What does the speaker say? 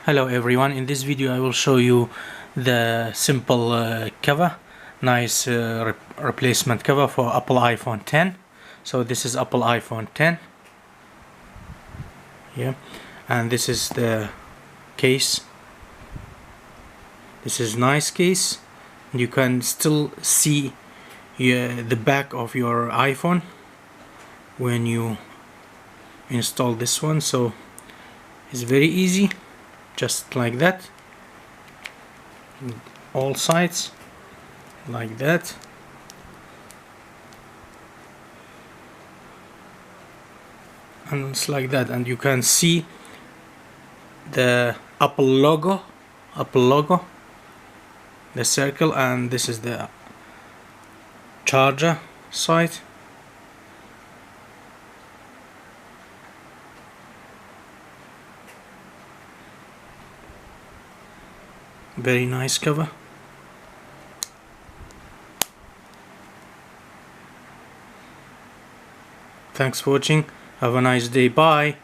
Hello everyone, in this video I will show you the simple cover, nice replacement cover for Apple iPhone 10. So this is Apple iPhone 10, yeah, and this is the case. This is nice case. You can still see the back of your iPhone when you install this one, so it's very easy, just like that, all sides like that. And it's like that, and you can see the Apple logo, the circle, and this is the charger side. Very nice cover. Thanks for watching. Have a nice day. Bye.